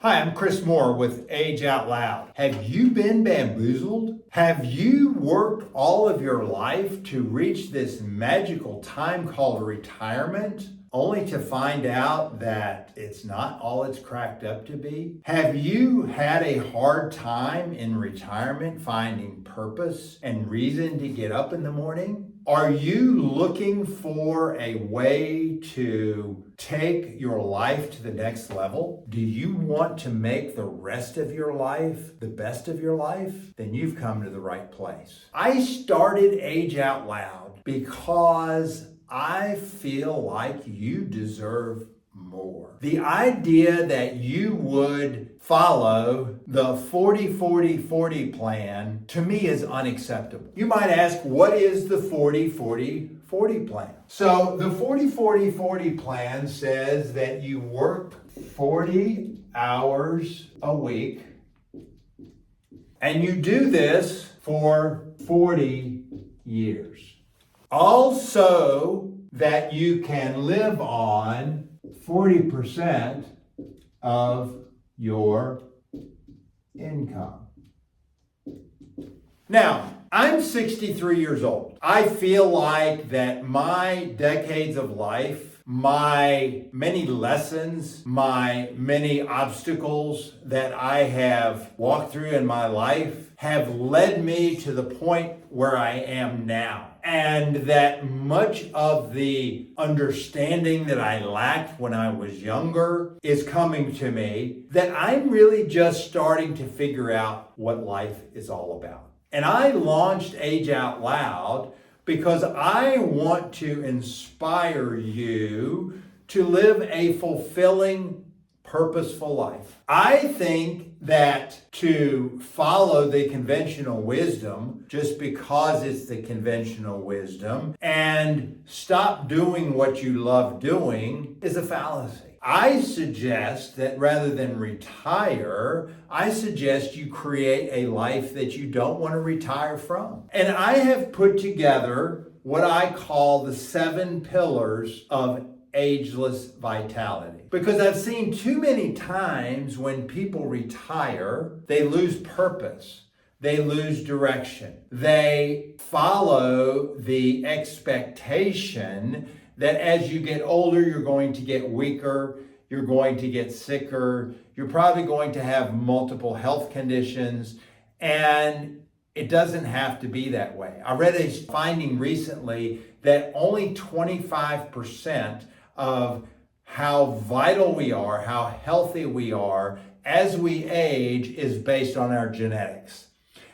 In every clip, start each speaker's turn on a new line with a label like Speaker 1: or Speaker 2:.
Speaker 1: Hi, I'm Chris Moore with Age Out Loud. Have you been bamboozled? Have you worked all of your life to reach this magical time called retirement, only to find out that it's not all it's cracked up to be? Have you had a hard time in retirement finding purpose and reason to get up in the morning? Are you looking for a way to take your life to the next level? Do you want to make the rest of your life the best of your life? Then you've come to the right place. I started Age Out Loud because I feel like you deserve more. The idea that you would follow the 40-40-40 plan to me is unacceptable. You might ask, what is the 40-40-40 plan? So the 40-40-40 plan says that you work 40 hours a week and you do this for 40 years. Also, that you can live on 40% of your income. Now, I'm 63 years old. I feel like that my decades of life, my many lessons, my many obstacles that I have walked through in my life have led me to the point where I am now. And that much of the understanding that I lacked when I was younger is coming to me, that I'm really just starting to figure out what life is all about. And I launched Age Out Loud because I want to inspire you to live a fulfilling, purposeful life. I think that to follow the conventional wisdom just because it's the conventional wisdom and stop doing what you love doing is a fallacy. I suggest that rather than retire, I suggest you create a life that you don't want to retire from. And I have put together what I call the 7 pillars of ageless vitality. Because I've seen too many times when people retire, they lose purpose. They lose direction. They follow the expectation that as you get older, you're going to get weaker, you're going to get sicker, you're probably going to have multiple health conditions, and it doesn't have to be that way. I read a finding recently that only 25% of how vital we are, how healthy we are as we age is based on our genetics.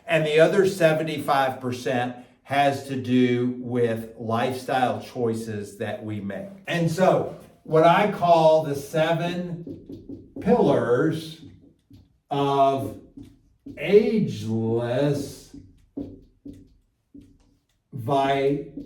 Speaker 1: And the other 75% has to do with lifestyle choices that we make. And so what I call the 7 pillars of ageless vitality.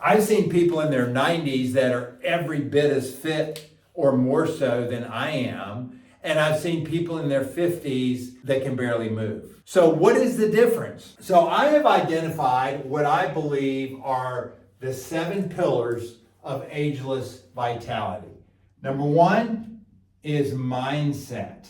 Speaker 1: I've seen people in their 90s that are every bit as fit or more so than I am. And I've seen people in their 50s that can barely move. So what is the difference? So I have identified what I believe are the 7 pillars of ageless vitality. Number 1 is mindset.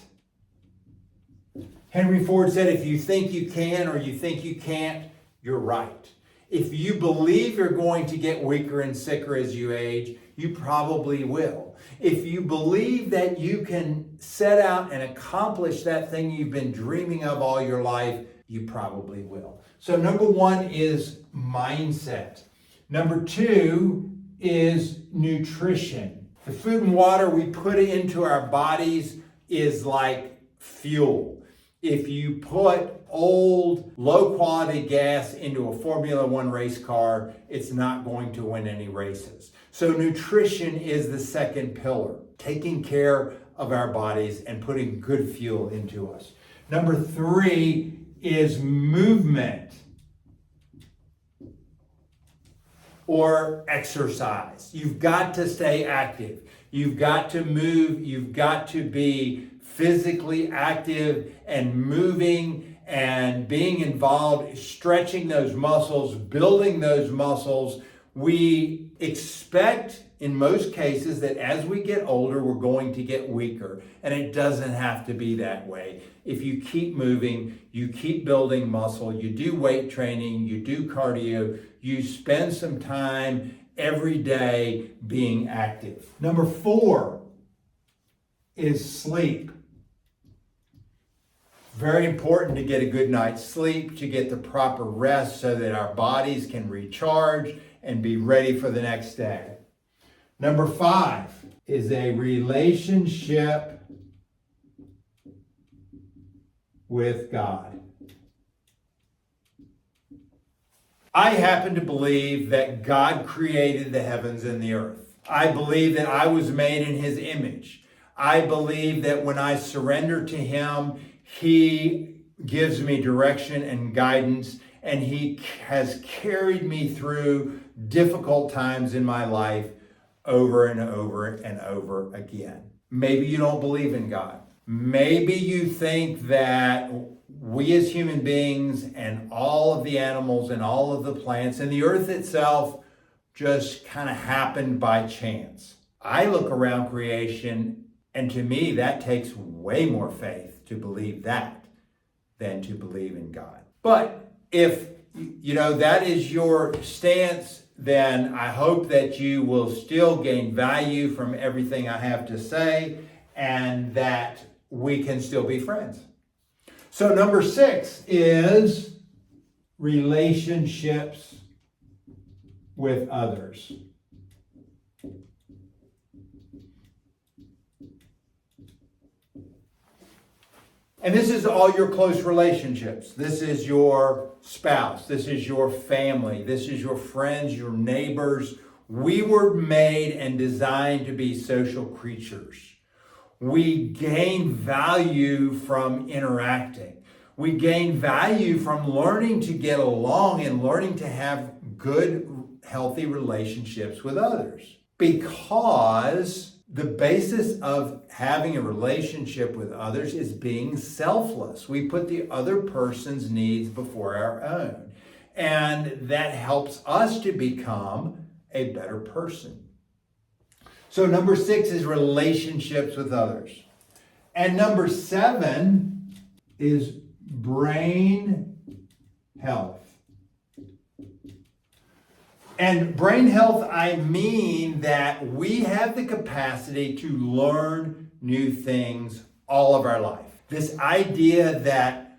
Speaker 1: Henry Ford said, if you think you can or you think you can't, you're right. If you believe you're going to get weaker and sicker as you age, you probably will. If you believe that you can set out and accomplish that thing you've been dreaming of all your life, you probably will. So number 1 is mindset. Number 2 is nutrition. The food and water we put into our bodies is like fuel. If you put old, low-quality gas into a Formula One race car, it's not going to win any races. So nutrition is the 2nd pillar, taking care of our bodies and putting good fuel into us. Number 3 is movement or exercise. You've got to stay active. You've got to move. You've got to be physically active and moving and being involved, stretching those muscles, building those muscles. We expect in most cases that as we get older, we're going to get weaker. And it doesn't have to be that way. If you keep moving, you keep building muscle, you do weight training, you do cardio, you spend some time every day being active. Number 4 is sleep. Very important to get a good night's sleep, to get the proper rest so that our bodies can recharge and be ready for the next day. Number 5 is a relationship with God. I happen to believe that God created the heavens and the earth. I believe that I was made in His image. I believe that when I surrender to Him, He gives me direction and guidance, and He has carried me through difficult times in my life over and over and over again. Maybe you don't believe in God. Maybe you think that we as human beings and all of the animals and all of the plants and the earth itself just kind of happened by chance. I look around creation, and to me, that takes way more faith to believe that than to believe in God. But if that is your stance, then I hope that you will still gain value from everything I have to say, and that we can still be friends. So number 6 is relationships with others. And this is all your close relationships. This is your spouse. This is your family. This is your friends, your neighbors. We were made and designed to be social creatures. We gain value from interacting. We gain value from learning to get along and learning to have good, healthy relationships with others. Because the basis of having a relationship with others is being selfless. We put the other person's needs before our own. And that helps us to become a better person. So number 6 is relationships with others. And number 7 is brain health. And brain health, I mean that we have the capacity to learn new things all of our life. This idea that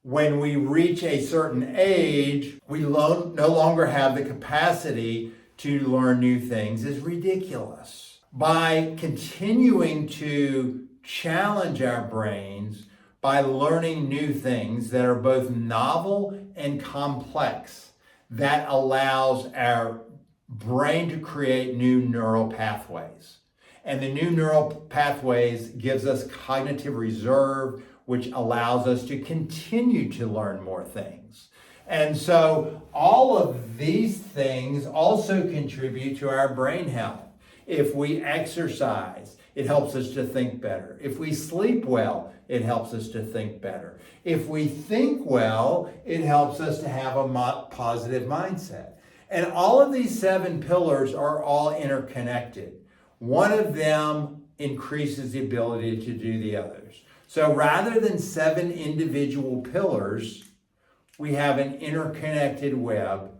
Speaker 1: when we reach a certain age, we no longer have the capacity to learn new things is ridiculous. By continuing to challenge our brains, by learning new things that are both novel and complex, that allows our brain to create new neural pathways. And the new neural pathways gives us cognitive reserve, which allows us to continue to learn more things. And so all of these things also contribute to our brain health. If we exercise, it helps us to think better. If we sleep well, it helps us to think better. If we think well, it helps us to have a positive mindset. And all of these 7 pillars are all interconnected. One of them increases the ability to do the others. So rather than 7 individual pillars, we have an interconnected web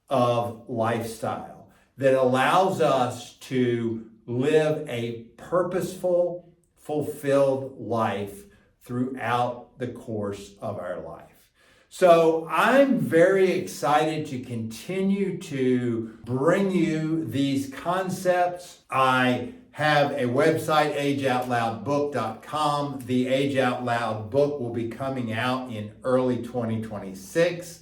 Speaker 1: of lifestyle that allows us to live a purposeful, fulfilled life throughout the course of our life. So I'm very excited to continue to bring you these concepts. I have a website, ageoutloudbook.com. The Age Out Loud book will be coming out in early 2026,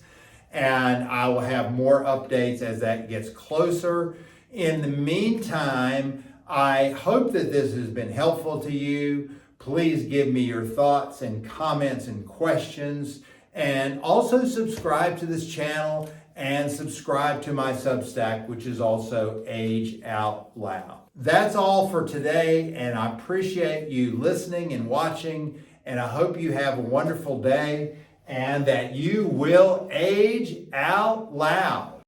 Speaker 1: and I will have more updates as that gets closer. In the meantime, I hope that this has been helpful to you. Please give me your thoughts and comments and questions, and also subscribe to this channel and subscribe to my Substack, which is also Age Out Loud. That's all for today, and I appreciate you listening and watching, and I hope you have a wonderful day and that you will age out loud.